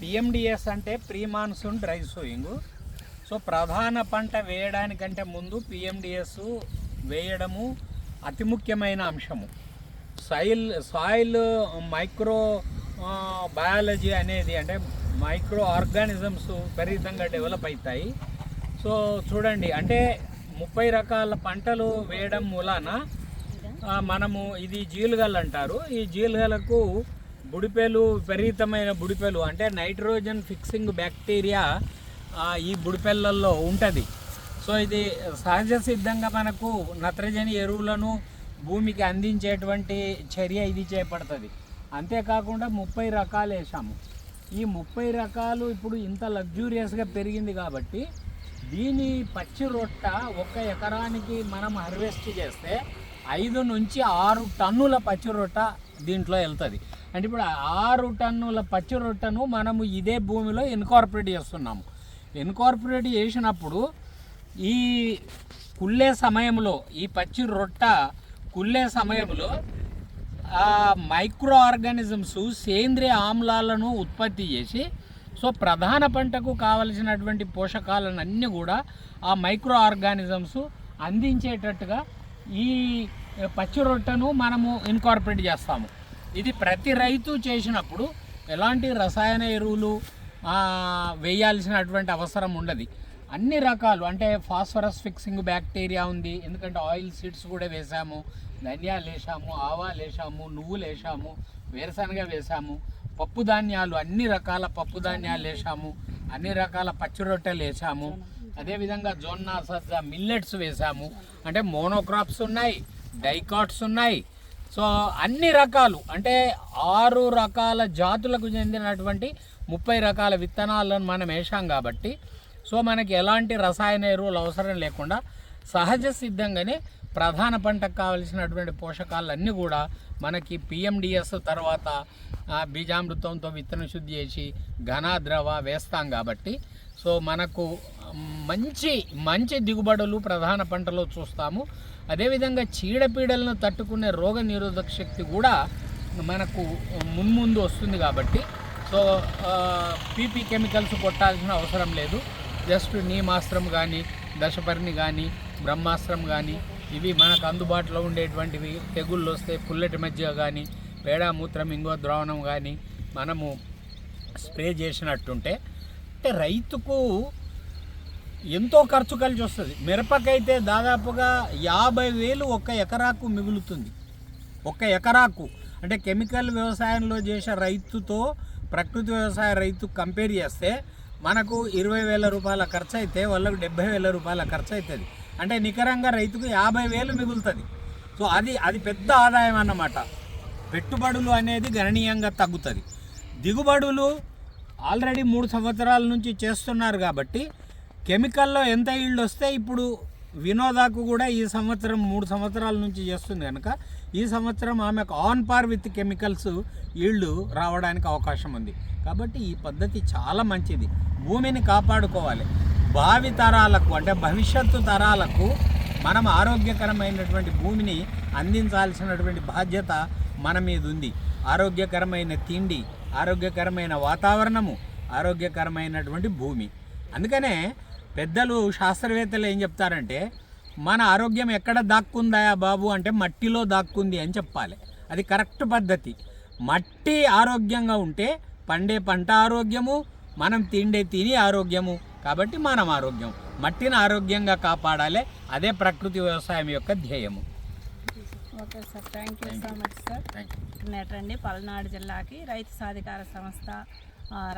PMDS అంటే pre monsoon dry sowing. So ప్రధాన పంట వేయడానికంటే ముందు పిఎండిఎస్ వేయడము అతి ముఖ్యమైన అంశము. సాయిల్ మైక్రో బయాలజీ అనేది అంటే మైక్రో ఆర్గానిజమ్స్ విపరీతంగా డెవలప్ అవుతాయి. సో చూడండి, అంటే 30 రకాల పంటలు వేయడం మూలాన మనము ఇది జీలుగలు అంటారు. ఈ జీలుగలకు బుడిపెలు, విపరీతమైన బుడిపెలు అంటే నైట్రోజన్ ఫిక్సింగ్ బ్యాక్టీరియా ఈ బుడిపెళ్ళల్లో ఉంటుంది. సో ఇది సహజ సిద్ధంగా మనకు నత్రజని ఎరువులను భూమికి అందించేటువంటి చర్య ఇది చేపడుతుంది. అంతేకాకుండా 30 రకాలు వేసాము. ఈ 30 రకాలు ఇప్పుడు ఇంత లగ్జూరియస్గా పెరిగింది కాబట్టి దీని పచ్చి రొట్ట 1 ఎకరానికి మనం హార్వెస్ట్ చేస్తే 5 నుంచి 6 టన్నుల పచ్చి రొట్ట దీంట్లో వెళ్తుంది. అంటే ఇప్పుడు 6 టన్నుల పచ్చి రొట్టను మనము ఇదే భూమిలో ఇన్కార్పొరేట్ చేస్తున్నాము. ఇన్కార్పొరేట్ చేసినప్పుడు ఈ కుళ్ళే సమయంలో, ఈ పచ్చి రొట్ట కుళ్ళే సమయంలో మైక్రో ఆర్గానిజమ్స్ సేంద్రియ ఆమ్లాలను ఉత్పత్తి చేసి, సో ప్రధాన పంటకు కావలసినటువంటి పోషకాలను అన్నీ కూడా ఆ మైక్రో ఆర్గానిజమ్స్ అందించేటట్టుగా ఈ పచ్చి రొట్టెను మనము ఇన్కార్పొరేట్ చేస్తాము. ఇది ప్రతి రైతు చేసినప్పుడు ఎలాంటి రసాయన ఎరువులు వేయాల్సినటువంటి అవసరం ఉండదు. అన్ని రకాలు అంటే ఫాస్ఫరస్ ఫిక్సింగ్ బ్యాక్టీరియా ఉంది, ఎందుకంటే ఆయిల్ సీడ్స్ కూడా వేసాము, ధనియాలు వేసాము, ఆవాలు వేసాము, నువ్వులు వేసాము, వేరుశనగ వేసాము, పప్పు ధాన్యాలు అన్ని రకాల పప్పు ధాన్యాలు వేసాము, అన్ని రకాల పచ్చి రొట్టెలు వేసాము, అదేవిధంగా జొన్న, సజ్జ, మిల్లెట్స్ వేసాము. అంటే మోనోక్రాప్స్ ఉన్నాయి, డైకాట్స్ ఉన్నాయి. సో అన్ని రకాలు అంటే 6 రకాల జాతులకు చెందినటువంటి 30 రకాల విత్తనాలను మనం వేసాం కాబట్టి సో మనకి ఎలాంటి రసాయన ఎరువులు అవసరం లేకుండా సహజ సిద్ధంగానే ప్రధాన పంటకు కావలసినటువంటి పోషకాలన్నీ కూడా మనకి పిఎండిఎస్ తర్వాత బీజామృతంతో విత్తన శుద్ధి చేసి ఘనద్రవ వేస్తాం కాబట్టి సో మనకు మంచి దిగుబడులు ప్రధాన పంటలో చూస్తాము. అదేవిధంగా చీడపీడలను తట్టుకునే రోగ నిరోధక శక్తి కూడా మనకు మున్ముందు వస్తుంది కాబట్టి సో పీపీ కెమికల్స్ కొట్టాల్సిన అవసరం లేదు. జస్ట్ నీమాస్త్రం కానీ, దశపర్ణి కానీ, బ్రహ్మాస్త్రం కానీ ఇవి మనకు అందుబాటులో ఉండేటువంటివి. తెగుళ్ళు వస్తే పుల్లటి మజ్జిగ కానీ, పేడ మూత్రం ఇంగో ద్రావణం కానీ మనము స్ప్రే చేసినట్టుంటే అంటే రైతుకు ఎంతో ఖర్చు కలిసి వస్తుంది. మిరపకైతే దాదాపుగా 50,000 1 ఎకరాకు మిగులుతుంది. 1 ఎకరాకు అంటే కెమికల్ వ్యవసాయంలో చేసే రైతుతో ప్రకృతి వ్యవసాయ రైతు కంపేర్ చేస్తే మనకు 20,000 రూపాయల ఖర్చు అయితే వాళ్ళకు 70,000 రూపాయల ఖర్చు అవుతుంది. అంటే నికరంగా రైతుకు 50,000 మిగులుతుంది. సో అది పెద్ద ఆదాయం అన్నమాట. పెట్టుబడులు అనేది గణనీయంగా తగ్గుతుంది. దిగుబడులు ఆల్రెడీ 3 సంవత్సరాల నుంచి చేస్తున్నారు కాబట్టి కెమికల్లో ఎంత ఈల్డ్ వస్తే ఇప్పుడు వినోదాకు కూడా ఈ సంవత్సరం 3 సంవత్సరాల నుంచి చేస్తుంది కనుక ఈ సంవత్సరం ఆమెకు on par with chemicals yield రావడానికి అవకాశం ఉంది. కాబట్టి ఈ పద్ధతి చాలా మంచిది. భూమిని కాపాడుకోవాలి. భావి తరాలకు అంటే భవిష్యత్తు తరాలకు మనం ఆరోగ్యకరమైనటువంటి భూమిని అందించాల్సినటువంటి బాధ్యత మన మీద ఉంది. ఆరోగ్యకరమైన తిండి, ఆరోగ్యకరమైన వాతావరణము, ఆరోగ్యకరమైనటువంటి భూమి. అందుకనే పెద్దలు శాస్త్రవేత్తలు ఏం చెప్తారంటే మన ఆరోగ్యం ఎక్కడ దాక్కుందా బాబు అంటే మట్టిలో దాక్కుంది అని చెప్పాలి. అది కరెక్ట్ పద్ధతి. మట్టి ఆరోగ్యంగా ఉంటే పండే పంట ఆరోగ్యము, మనం తిని ఆరోగ్యము. కాబట్టి మనం ఆరోగ్యం, మట్టిని ఆరోగ్యంగా కాపాడాలి. అదే ప్రకృతి వ్యవసాయం యొక్క ధ్యేయము. Okay sir, thank you so much sir. నేటండి పల్నాడు జిల్లాకి రైతు సాధికార సంస్థ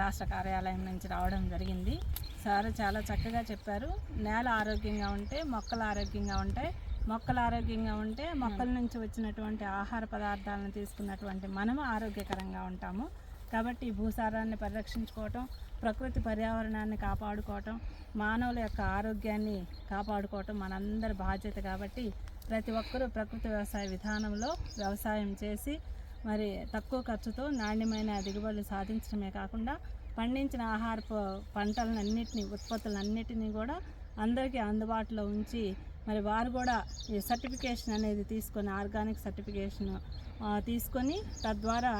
రాష్ట్ర కార్యాలయం నుంచి రావడం జరిగింది. సార్ చాలా చక్కగా చెప్పారు. నేల ఆరోగ్యంగా ఉంటే మొక్కలు ఆరోగ్యంగా ఉంటాయి, మొక్కలు ఆరోగ్యంగా ఉంటే మొక్కల నుంచి వచ్చినటువంటి ఆహార పదార్థాలను తీసుకున్నటువంటి మనము ఆరోగ్యకరంగా ఉంటాము. కాబట్టి భూసారాన్ని పరిరక్షించుకోవటం, ప్రకృతి పర్యావరణాన్ని కాపాడుకోవటం, మానవుల యొక్క ఆరోగ్యాన్ని కాపాడుకోవటం మనందరి బాధ్యత. కాబట్టి ప్రతి ఒక్కరూ ప్రకృతి వ్యవసాయ విధానంలో వ్యవసాయం చేసి మరి తక్కువ ఖర్చుతో నాణ్యమైన దిగుబడులు సాధించడమే కాకుండా పండించిన ఆహార పంటలన్నింటినీ, ఉత్పత్తులన్నిటినీ కూడా అందరికీ అందుబాటులో ఉంచి మరి వారు కూడా ఈ సర్టిఫికేషన్ అనేది తీసుకొని ఆర్గానిక్ సర్టిఫికేషన్ తీసుకొని తద్వారా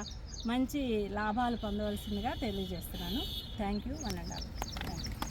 మంచి లాభాలు పొందవలసిందిగా తెలియజేస్తున్నాను. Thank you. 1.5